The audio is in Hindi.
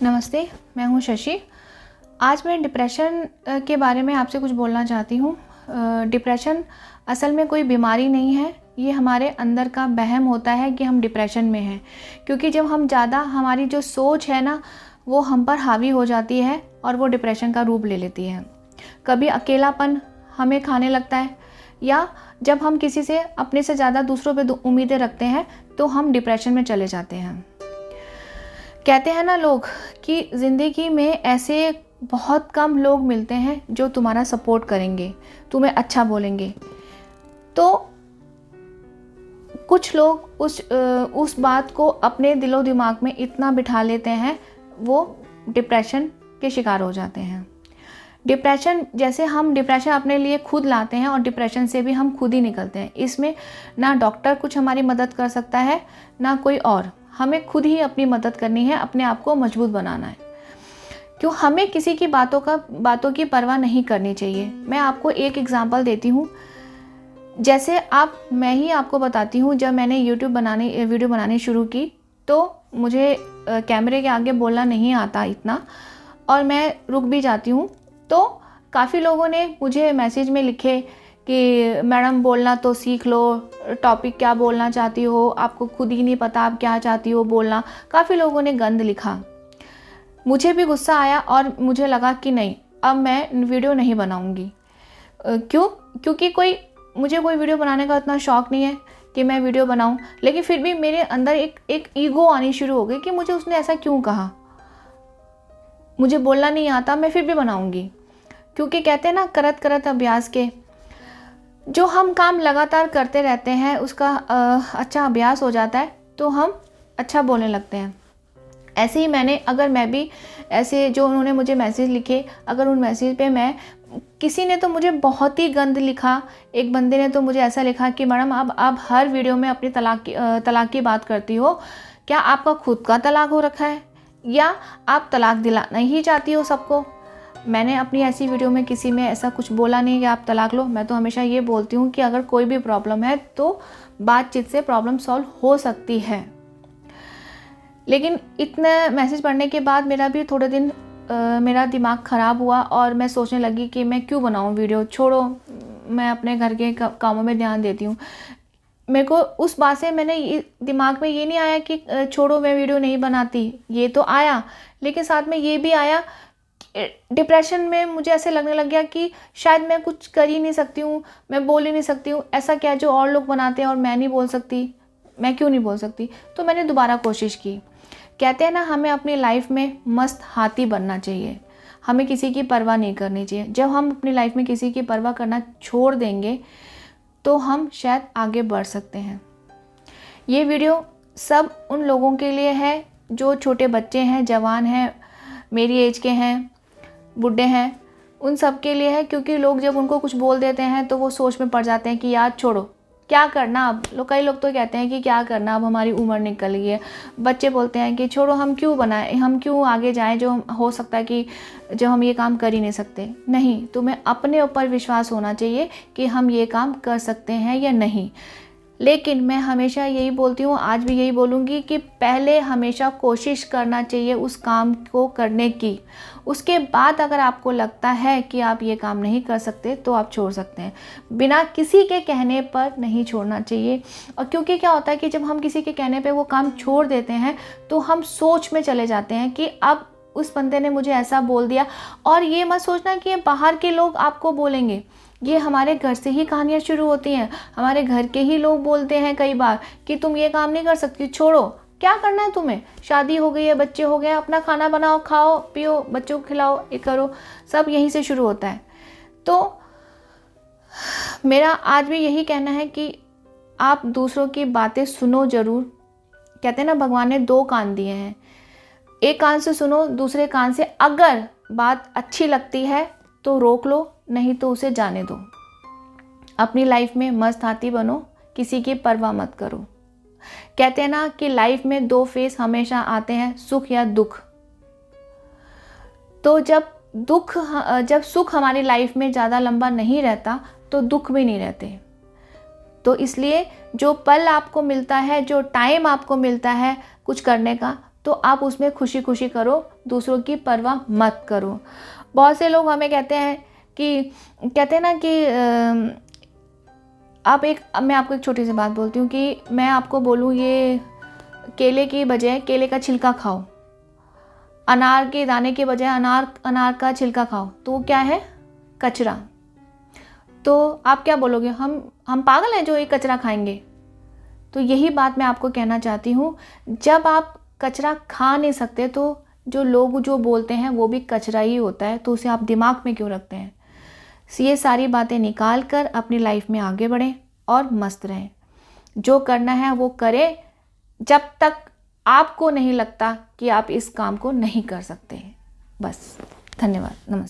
नमस्ते, मैं हूँ शशि। आज मैं डिप्रेशन के बारे में आपसे कुछ बोलना चाहती हूँ। डिप्रेशन असल में कोई बीमारी नहीं है, ये हमारे अंदर का वहम होता है कि हम डिप्रेशन में हैं। क्योंकि जब हम ज़्यादा हमारी जो सोच है ना, वो हम पर हावी हो जाती है और वो डिप्रेशन का रूप ले लेती है। कभी अकेलापन हमें खाने लगता है, या जब हम किसी से अपने से ज़्यादा दूसरों पे उम्मीदें रखते हैं तो हम डिप्रेशन में चले जाते हैं। कहते हैं ना लोग कि ज़िंदगी में ऐसे बहुत कम लोग मिलते हैं जो तुम्हारा सपोर्ट करेंगे, तुम्हें अच्छा बोलेंगे। तो कुछ लोग उस बात को अपने दिलो दिमाग में इतना बिठा लेते हैं, वो डिप्रेशन के शिकार हो जाते हैं। डिप्रेशन, जैसे हम डिप्रेशन अपने लिए खुद लाते हैं और डिप्रेशन से भी हम खुद ही निकलते हैं। इसमें ना डॉक्टर कुछ हमारी मदद कर सकता है, ना कोई और। हमें खुद ही अपनी मदद करनी है, अपने आप को मजबूत बनाना है। क्यों हमें किसी की बातों की परवाह नहीं करनी चाहिए। मैं आपको एक एग्जांपल देती हूँ। जैसे मैं ही आपको बताती हूँ, जब मैंने वीडियो बनानी शुरू की तो मुझे कैमरे के आगे बोलना नहीं आता इतना, और मैं रुक भी जाती हूँ। तो काफ़ी लोगों ने मुझे मैसेज में लिखे कि मैडम बोलना तो सीख लो, टॉपिक क्या बोलना चाहती हो, आपको खुद ही नहीं पता आप क्या चाहती हो बोलना। काफ़ी लोगों ने गंद लिखा। मुझे भी गुस्सा आया और मुझे लगा कि नहीं, अब मैं वीडियो नहीं बनाऊंगी। क्योंकि मुझे कोई वीडियो बनाने का इतना शौक़ नहीं है कि मैं वीडियो बनाऊं। लेकिन फिर भी मेरे अंदर एक ईगो आनी शुरू हो गई कि मुझे उसने ऐसा क्यों कहा, मुझे बोलना नहीं आता, मैं फिर भी बनाऊंगी। क्योंकि कहते हैं ना, करत करत अभ्यास के। जो हम काम लगातार करते रहते हैं उसका अच्छा अभ्यास हो जाता है, तो हम अच्छा बोलने लगते हैं। ऐसे ही मैं भी ऐसे, जो उन्होंने मुझे मैसेज लिखे, अगर उन मैसेज पे किसी ने तो मुझे बहुत ही गंद लिखा। एक बंदे ने तो मुझे ऐसा लिखा कि मैडम आप हर वीडियो में अपनी तलाक की बात करती हो, क्या आपका खुद का तलाक हो रखा है, या आप तलाक दिलाना ही चाहती हो सबको। मैंने अपनी ऐसी वीडियो में किसी में ऐसा कुछ बोला नहीं कि आप तलाक लो। मैं तो हमेशा ये बोलती हूँ कि अगर कोई भी प्रॉब्लम है तो बातचीत से प्रॉब्लम सॉल्व हो सकती है। लेकिन इतना मैसेज पढ़ने के बाद मेरा भी थोड़े दिन मेरा दिमाग ख़राब हुआ और मैं सोचने लगी कि मैं क्यों बनाऊँ वीडियो, छोड़ो, मैं अपने घर के कामों में ध्यान देती हूँ। मेरे को उस बात से दिमाग में ये नहीं आया कि छोड़ो मैं वीडियो नहीं बनाती, ये तो आया। लेकिन साथ में ये भी आया, डिप्रेशन में मुझे ऐसे लगने लग गया कि शायद मैं कुछ कर ही नहीं सकती हूँ, मैं बोल ही नहीं सकती हूँ। ऐसा क्या जो और लोग बनाते हैं और मैं नहीं बोल सकती, मैं क्यों नहीं बोल सकती। तो मैंने दोबारा कोशिश की। कहते हैं ना, हमें अपनी लाइफ में मस्त हाथी बनना चाहिए, हमें किसी की परवाह नहीं करनी चाहिए। जब हम अपनी लाइफ में किसी की परवाह करना छोड़ देंगे तो हम शायद आगे बढ़ सकते हैं। ये वीडियो सब उन लोगों के लिए है जो छोटे बच्चे हैं, जवान हैं, मेरी एज के हैं, बूढ़े हैं, उन सब के लिए है। क्योंकि लोग जब उनको कुछ बोल देते हैं तो वो सोच में पड़ जाते हैं कि यार छोड़ो, क्या करना अब। कई लोग तो कहते हैं कि क्या करना, अब हमारी उम्र निकल गई है। बच्चे बोलते हैं कि छोड़ो, हम क्यों बनाएं, हम क्यों आगे जाएं, जो हो सकता है कि जो हम ये काम कर ही नहीं सकते। नहीं, तुम्हें अपने ऊपर विश्वास होना चाहिए कि हम ये काम कर सकते हैं या नहीं। लेकिन मैं हमेशा यही बोलती हूँ, आज भी यही बोलूँगी कि पहले हमेशा कोशिश करना चाहिए उस काम को करने की। उसके बाद अगर आपको लगता है कि आप ये काम नहीं कर सकते तो आप छोड़ सकते हैं। बिना किसी के कहने पर नहीं छोड़ना चाहिए। और क्योंकि क्या होता है कि जब हम किसी के कहने पे वो काम छोड़ देते हैं तो हम सोच में चले जाते हैं कि अब उस बंदे ने मुझे ऐसा बोल दिया। और ये मत सोचना कि ये बाहर के लोग आपको बोलेंगे, ये हमारे घर से ही कहानियाँ शुरू होती हैं। हमारे घर के ही लोग बोलते हैं कई बार कि तुम ये काम नहीं कर सकती, छोड़ो, क्या करना है तुम्हें, शादी हो गई है, बच्चे हो गए, अपना खाना बनाओ, खाओ पियो, बच्चों को खिलाओ, ये करो। सब यहीं से शुरू होता है। तो मेरा आज भी यही कहना है कि आप दूसरों की बातें सुनो ज़रूर। कहते हैं ना, भगवान ने 2 कान दिए हैं, एक कान से सुनो, दूसरे कान से अगर बात अच्छी लगती है तो रोक लो, नहीं तो उसे जाने दो। अपनी लाइफ में मस्त हाथी बनो, किसी की परवाह मत करो। कहते हैं ना कि लाइफ में 2 फेस हमेशा आते हैं, सुख या दुख। तो जब सुख हमारी लाइफ में ज़्यादा लंबा नहीं रहता तो दुख भी नहीं रहते। तो इसलिए जो पल आपको मिलता है, जो टाइम आपको मिलता है कुछ करने का, तो आप उसमें खुशी खुशी करो, दूसरों की परवाह मत करो। बहुत से लोग हमें कहते हैं ना कि मैं आपको एक छोटी सी बात बोलती हूँ कि मैं आपको बोलूँ ये केले की बजाय केले का छिलका खाओ, अनार के दाने के बजाय अनार का छिलका खाओ, तो वो क्या है? कचरा। तो आप क्या बोलोगे? हम पागल हैं जो ये कचरा खाएंगे? तो यही बात मैं आपको कहना चाहती हूँ, जब आप कचरा खा नहीं सकते तो जो लोग जो बोलते हैं वो भी कचरा ही होता है, तो उसे आप दिमाग में क्यों रखते हैं? ये सारी बातें निकाल कर अपनी लाइफ में आगे बढ़ें और मस्त रहें। जो करना है वो करें, जब तक आपको नहीं लगता कि आप इस काम को नहीं कर सकते। बस, धन्यवाद, नमस्ते।